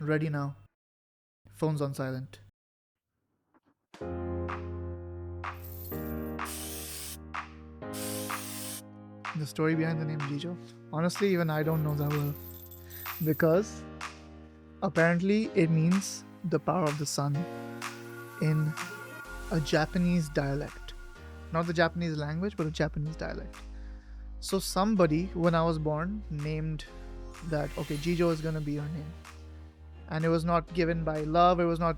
Ready now. Phone's on silent. The story behind the name Jijo. Honestly, even I don't know that well. Because apparently it means the power of the sun in a Japanese dialect. Not the Japanese language, but a Japanese dialect. So somebody, when I was born, named that, okay, Jijo is gonna be your name. And it was not given by love, it was not,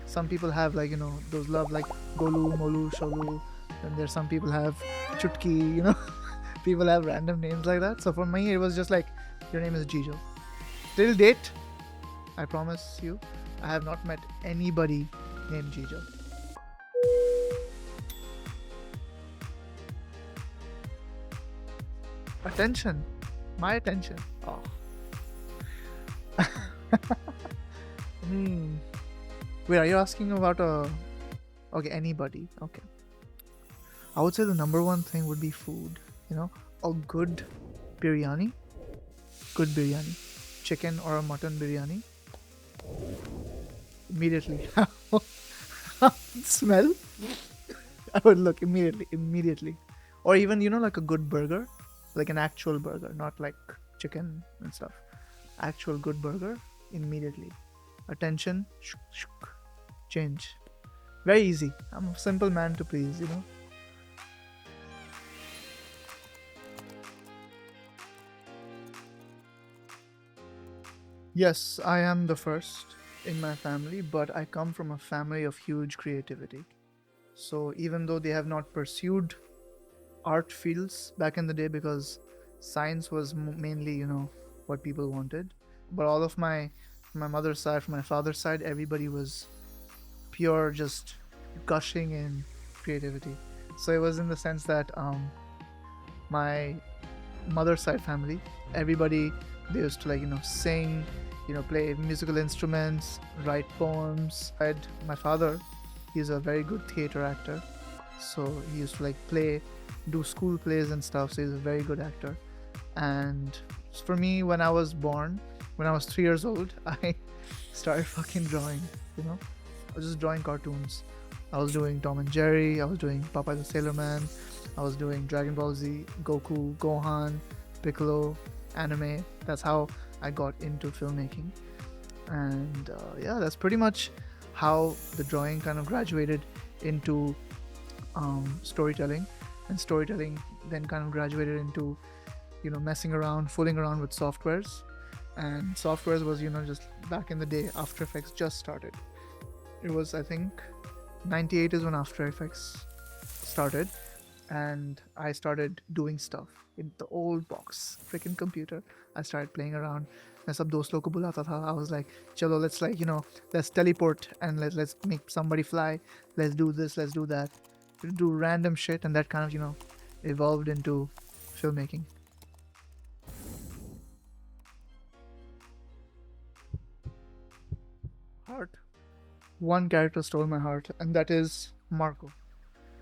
some people have like, those love like Golu, Molu, Sholu, and there's some people have Chutki, people have random names like that. So for me, it was just like, your name is Jijo. Till date, I promise you, I have not met anybody named Jijo. Attention. My attention. Oh. Wait, are you asking about okay, anybody? Okay. I would say the number one thing would be food. A good biryani. Good biryani. Chicken or a mutton biryani. Immediately. Smell? I would look immediately. Or even, like a good burger. Like an actual burger, not like chicken and stuff. Actual good burger, immediately. Attention, change. Very easy. I'm a simple man to please, Yes, I am the first in my family, but I come from a family of huge creativity. So even though they have not pursued art fields back in the day, because science was mainly, what people wanted, but all of my mother's side, from my father's side, everybody was pure, just gushing in creativity. So it was in the sense that my mother's side family, everybody, they used to sing, play musical instruments, write poems. And my father, he's a very good theater actor, so he used to do school plays and stuff, so he's a very good actor. And for me, when I was born, when I was 3 years old, I started fucking drawing. I was just drawing cartoons. I was doing Tom and Jerry, I was doing Popeye the Sailor Man, I was doing Dragon Ball Z, Goku, Gohan, Piccolo, anime. That's how I got into filmmaking. And yeah, that's pretty much how the drawing kind of graduated into storytelling, and storytelling then kind of graduated into messing around, fooling around with softwares. And softwares was just back in the day, After Effects just started. It was, I think, 98 is when After Effects started, and I started doing stuff in the old box freaking computer. I started playing around. मैं सब दोस्त लोग को बुलाता था. I was like, chalo, let's let's teleport and let's make somebody fly. Let's do this, let's do that. Do random shit, and that kind of evolved into filmmaking. Heart. One character stole my heart, and that is Marco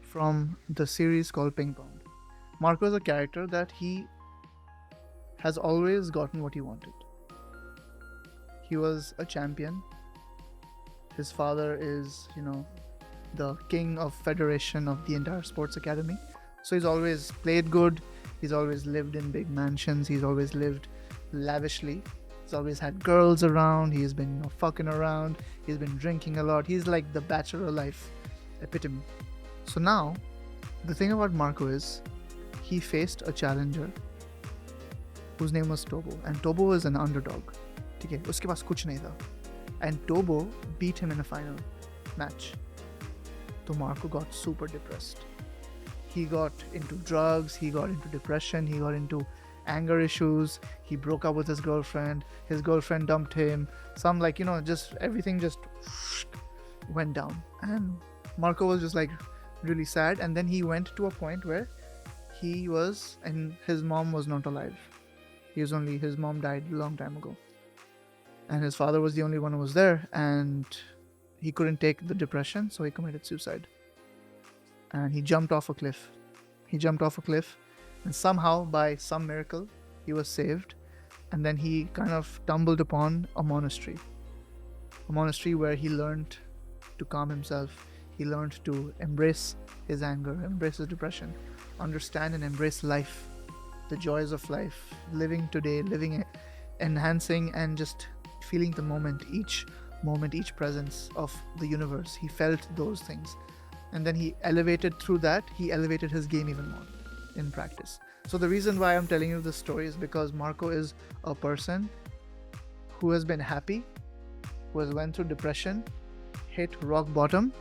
from the series called Ping Pong. Marco is a character that he has always gotten what he wanted. He was a champion. His father is, the king of federation of the entire sports academy. So he's always played good. He's always lived in big mansions. He's always lived lavishly. He's always had girls around. He's been fucking around. He's been drinking a lot. He's like the bachelor life epitome. So now, the thing about Marco is, he faced a challenger whose name was Tobo, and Tobo was an underdog. ठीक है, उसके पास कुछ नहीं था. And Tobo beat him in a final match. So Marco got super depressed. He got into drugs, he got into depression, he got into anger issues, he broke up with his girlfriend dumped him, some just everything just went down. And Marco was just really sad, and then he went to a point where and his mom was not alive. His mom died a long time ago. And his father was the only one who was there, and he couldn't take the depression, so he committed suicide. And he jumped off a cliff. And somehow, by some miracle, he was saved. And then he kind of stumbled upon a monastery. a monastery where he learned to calm himself. He learned to embrace his anger, embrace his depression, understand and embrace life, the joys of life, living today, living it, enhancing and just feeling the moment, each presence of the universe. He felt those things. And then he elevated through that, he elevated his game even more in practice. So the reason why I'm telling you this story is because Marco is a person who has been happy, who has went through depression, hit rock bottom,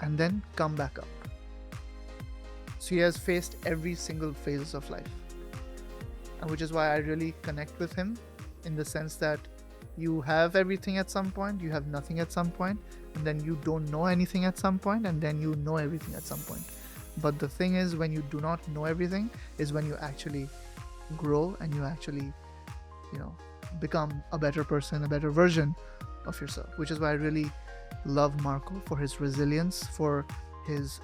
and then come back up. So he has faced every single phase of life. And which is why I really connect with him, in the sense that you have everything at some point, you have nothing at some point, and then you don't know anything at some point, and then you know everything at some point. But the thing is, when you do not know everything is when you actually grow and you actually, become a better person, a better version of yourself. Which is why I really love Marco, for his resilience, for his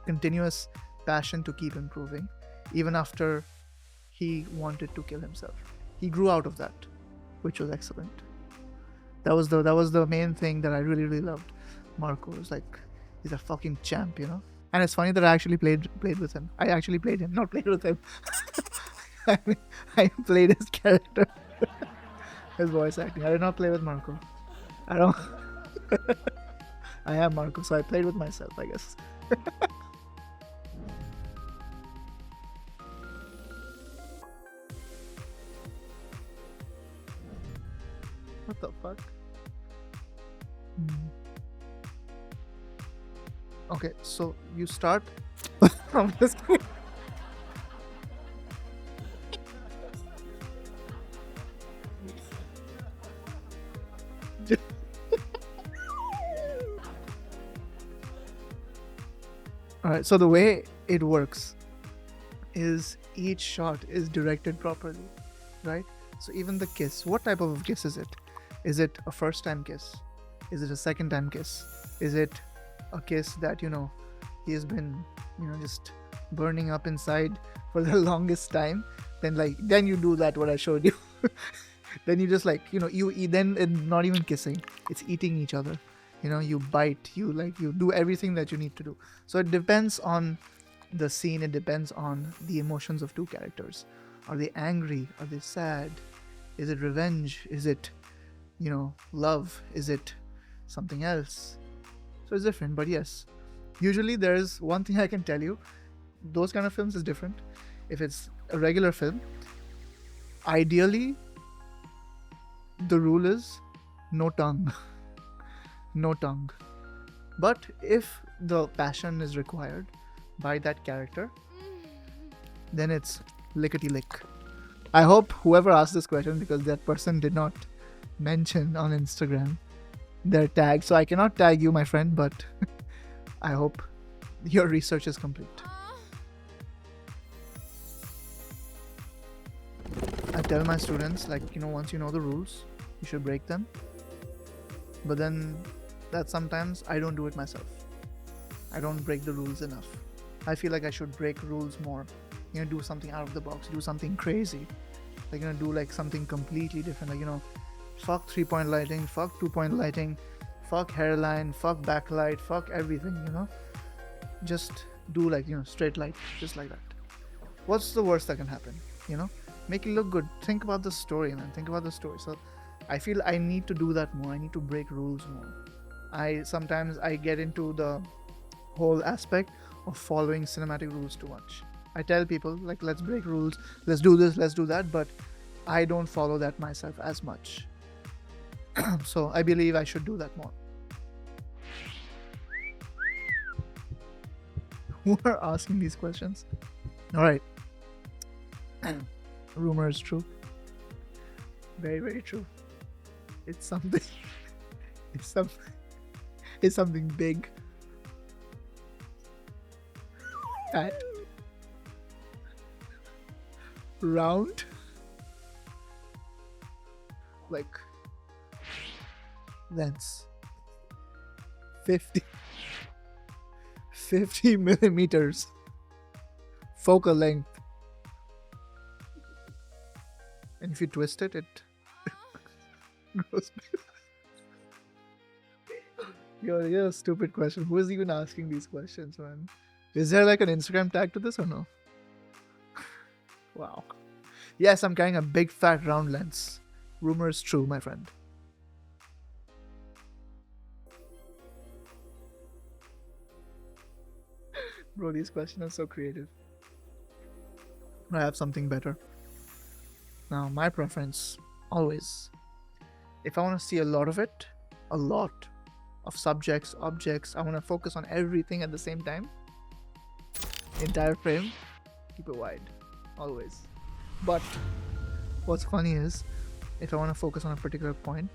continuous passion to keep improving, even after he wanted to kill himself. He grew out of that, which was excellent. That was the main thing that I really, really loved. Marco was like, he's a fucking champ, And it's funny that I actually played with him. I actually played him, not played with him. I mean, I played his character, his voice acting. I did not play with Marco. I don't. I am Marco, so I played with myself, I guess. What the fuck? Okay, so you start from this. Alright, so the way it works is each shot is directed properly, right? So even the kiss, what type of kiss is it? Is it a first time kiss? Is it a second time kiss? Is it a kiss that, he has been, just burning up inside for the longest time? Then you do that what I showed you. Then you just you eat, then and not even kissing, it's eating each other. You bite, you do everything that you need to do. So it depends on the scene, it depends on the emotions of two characters. Are they angry? Are they sad? Is it revenge? Is it, love? Is it something else? So it's different, but yes. Usually there's one thing I can tell you, those kind of films is different. If it's a regular film, ideally, the rule is no tongue. No tongue. But if the passion is required by that character, then it's lickety lick. I hope whoever asked this question, because that person did not mention on Instagram their tag, so I cannot tag you, my friend, but I hope your research is complete. I tell my students, once you know the rules, you should break them. But then that sometimes I don't do it myself. I don't break the rules enough. I feel like I should break rules more. Do something out of the box, do something crazy. Do something completely different. Fuck 3-point lighting, fuck 2-point lighting, fuck hairline, fuck backlight, fuck everything, Just do straight light, just like that. What's the worst that can happen? Make it look good. Think about the story, man. Think about the story. So I feel I need to do that more. I need to break rules more. Sometimes I get into the whole aspect of following cinematic rules too much. I tell people, let's break rules, let's do this, let's do that, but I don't follow that myself as much. So I believe I should do that more. Who are asking these questions? Alright. Rumor is true. Very, very true. It's something. It's something big. Fat. Round. Lens. 50 millimeters. Focal length. And if you twist it, it grows big. You're a stupid question. Who is even asking these questions, man? Is there like an Instagram tag to this or no? Wow. Yes, I'm carrying a big fat round lens. Rumor is true, my friend. Bro, these questions are so creative. I have something better. Now, my preference, always, if I want to see a lot of it, a lot of subjects, objects, I want to focus on everything at the same time, entire frame, keep it wide, always. But what's funny is, if I want to focus on a particular point,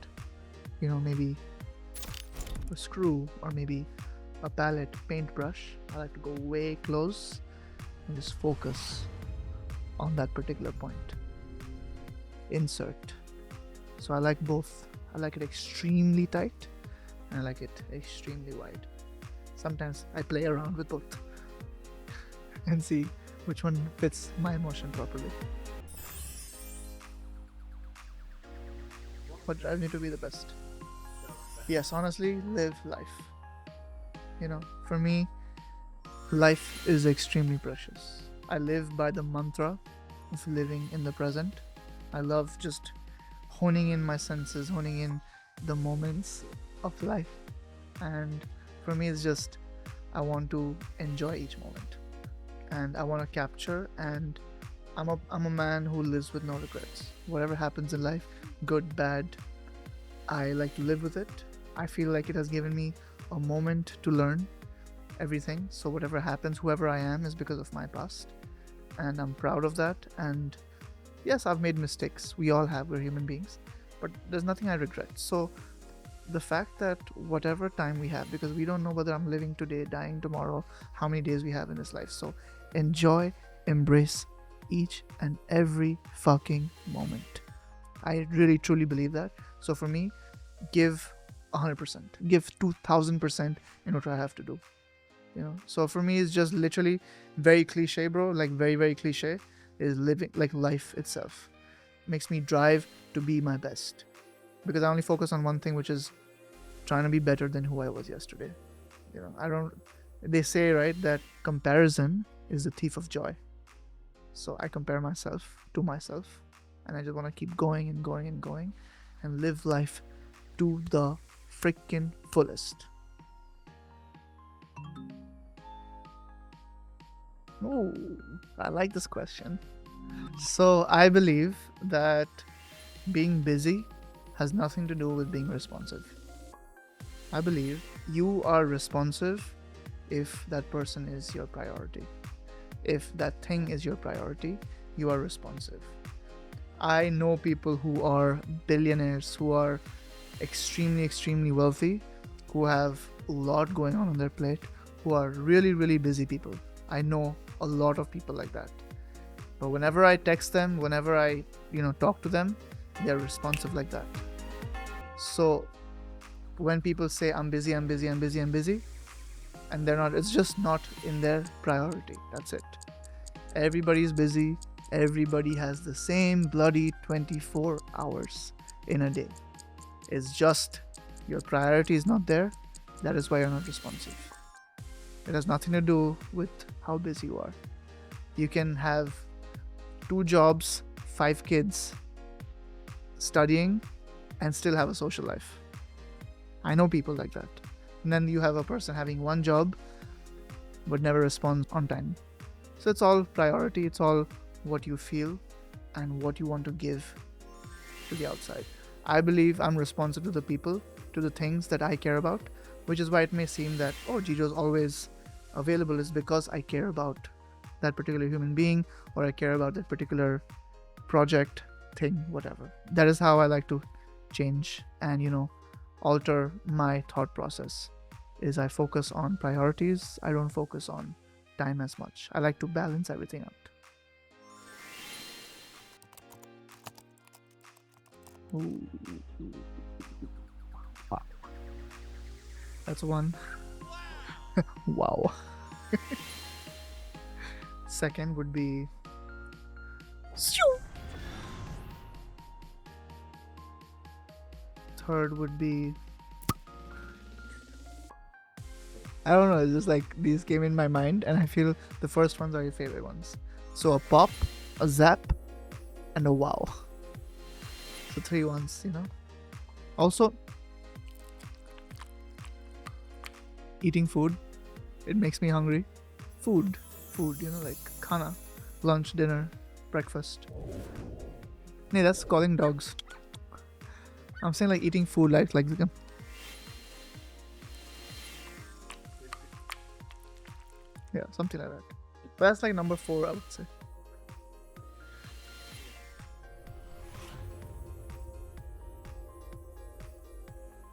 maybe a screw or maybe a palette, paintbrush, I like to go way close and just focus on that particular point. Insert. So I like both. I like it extremely tight and I like it extremely wide. Sometimes I play around with both and see which one fits my emotion properly. What drives me to be the best? Yes, honestly, live life. For me, life is extremely precious. I live by the mantra of living in the present. I love just honing in my senses, honing in the moments of life. And for me, it's just I want to enjoy each moment and I want to capture. And I'm a man who lives with no regrets. Whatever happens in life, good, bad, I like to live with it. I feel like it has given me a moment to learn everything. So whatever happens, whoever I am is because of my past. And I'm proud of that. And yes, I've made mistakes. We all have. We're human beings. But there's nothing I regret. So the fact that whatever time we have, because we don't know whether I'm living today, dying tomorrow, how many days we have in this life. So enjoy, embrace each and every fucking moment. I really truly believe that. So for me, give 100%, give 2000% in what I have to do. So for me, it's just literally very cliche, bro. Like very, very cliche is living like life itself. Makes me drive to be my best because I only focus on one thing, which is trying to be better than who I was yesterday. They say, right, that comparison is the thief of joy. So I compare myself to myself and I just want to keep going and going and going and live life to the freaking fullest. Oh, I like this question. So I believe that being busy has nothing to do with being responsive. I believe you are responsive if that person is your priority. If that thing is your priority, you are responsive. I know people who are billionaires, who are extremely, extremely wealthy, who have a lot going on their plate, who are really, really busy people. I know a lot of people like that. But whenever I text them, whenever I, talk to them, they're responsive like that. So when people say I'm busy, I'm busy, I'm busy, I'm busy, and they're not, it's just not in their priority. That's it. Everybody's busy. Everybody has the same bloody 24 hours in a day. It's just your priority is not there. That is why you're not responsive. It has nothing to do with how busy you are. You can have 2 jobs, 5 kids, studying, and still have a social life. I know people like that. And then you have a person having 1 job but never responds on time. So it's all priority. It's all what you feel and what you want to give to the outside. I believe I'm responsive to the people, to the things that I care about, which is why it may seem that, Jijo is always available, is because I care about that particular human being or I care about that particular project, thing, whatever. That is how I like to change and, alter my thought process. Is I focus on priorities. I don't focus on time as much. I like to balance everything out. Ooh. Wow. That's one. Wow. Second would be third would be I don't know. It's just like these came in my mind, and I feel the first ones are your favorite ones. So a pop, a zap, and a wow. So three ones, you know. Also, eating food, it makes me hungry. Food, you know, like khana, lunch, dinner, breakfast. Nee, that's calling dogs. I'm saying like eating food, like yeah, something like that. But that's like number four, I would say.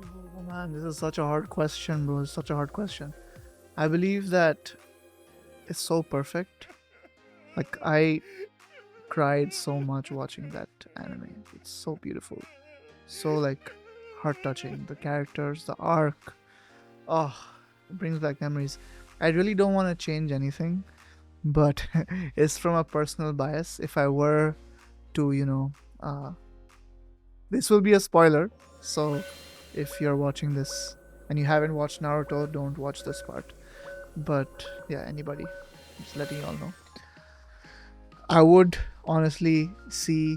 Oh man, this is such a hard question, bro. It's such a hard question. I believe that it's so perfect. Like I cried so much watching that anime. It's so beautiful, so like heart touching. The characters, the arc. Oh, it brings back memories. I really don't want to change anything, but it's from a personal bias. If I were to, this will be a spoiler. So if you're watching this and you haven't watched Naruto, don't watch this part. But yeah, anybody, just letting you all know. I would honestly see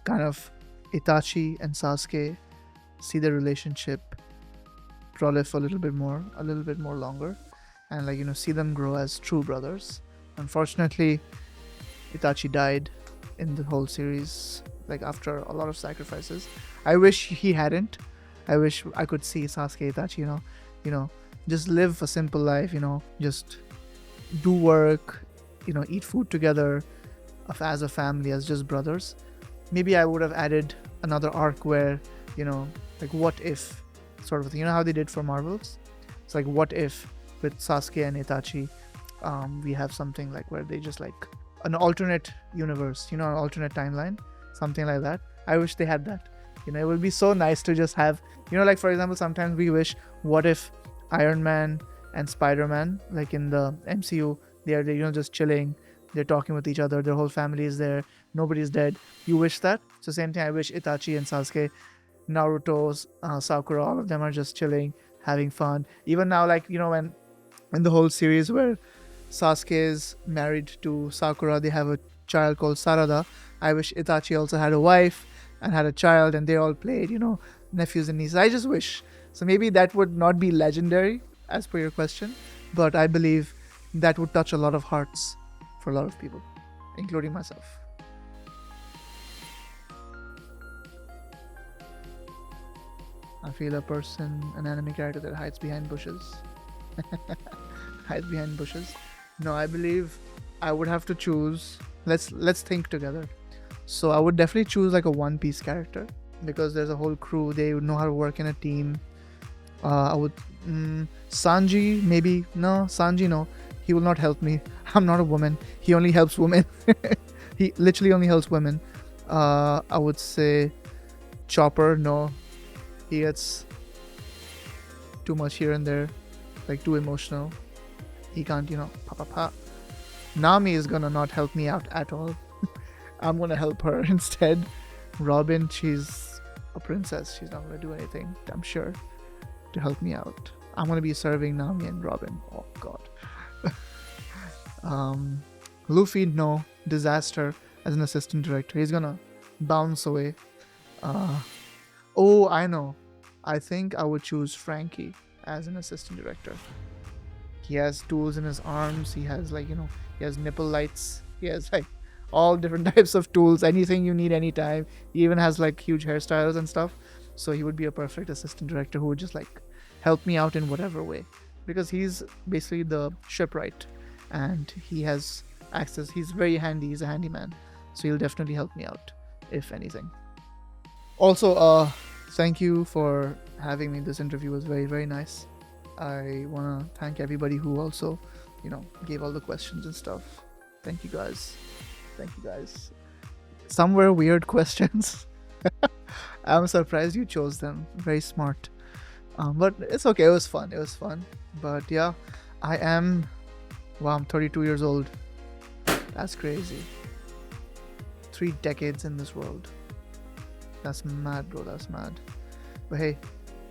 kind of Itachi and Sasuke, see their relationship prolife a little bit more longer, and like see them grow as true brothers. Unfortunately, Itachi died in the whole series, like after a lot of sacrifices. I wish he hadn't. I wish I could see Sasuke Itachi, you know, just live a simple life, just do work, eat food together as a family, as just brothers. Maybe I would have added another arc where, like what if sort of thing. You know how they did for Marvels? It's like what if with Sasuke and Itachi, we have something like where they just like an alternate universe, an alternate timeline, something like that. I wish they had that. It would be so nice to just have, like for example, sometimes we wish, what if Iron Man and Spider-Man, like in the MCU, they're just chilling, they're talking with each other, their whole family is there, nobody's dead. You wish that. So same thing, I wish Itachi and Sasuke, Naruto's, Sakura, all of them are just chilling, having fun. Even now, like when in the whole series where Sasuke is married to Sakura, they have a child called Sarada. I wish Itachi also had a wife and had a child, and they all played, nephews and nieces. I just wish. So maybe that would not be legendary as per your question, but I believe that would touch a lot of hearts for a lot of people, including myself. I feel an anime character that hides behind bushes. Hides behind bushes. No, I believe I would have to choose. Let's think together. So I would definitely choose like a One Piece character because there's a whole crew. They would know how to work in a team. I would Sanji, maybe. No, Sanji, no. He will not help me. I'm not a woman. He only helps women. He literally only helps women. I would say Chopper, no. He gets too much here and there, like too emotional. He can't, pa pa pa. Nami is gonna not help me out at all. I'm gonna help her instead. Robin, she's a princess. She's not gonna do anything, I'm sure, to help me out. I'm gonna be serving Nami and Robin. Oh god. Luffy, no. Disaster as an assistant director. He's gonna bounce away. Oh, I know. I think I would choose Frankie as an assistant director. He has tools in his arms. He has he has nipple lights. He has like all different types of tools. Anything you need anytime. He even has like huge hairstyles and stuff. So he would be a perfect assistant director who would just like help me out in whatever way. Because he's basically the shipwright and he has access. He's very handy. He's a handyman. So he'll definitely help me out, if anything. Also, thank you for having me. This interview was very, very nice. I want to thank everybody who also, gave all the questions and stuff. Thank you guys. Some were weird questions. I'm surprised you chose them. Very smart. But it's okay. It was fun. But yeah, I'm 32 years old. That's crazy. 3 decades in this world. That's mad, bro. That's mad. But hey,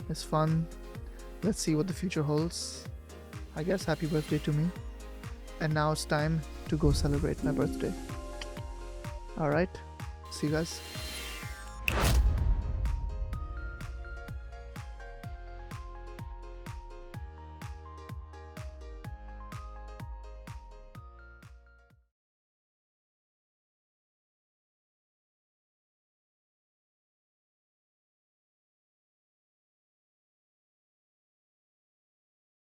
it's fun. Let's see what the future holds. I guess happy birthday to me. And now it's time to go celebrate my birthday. Alright, see you guys.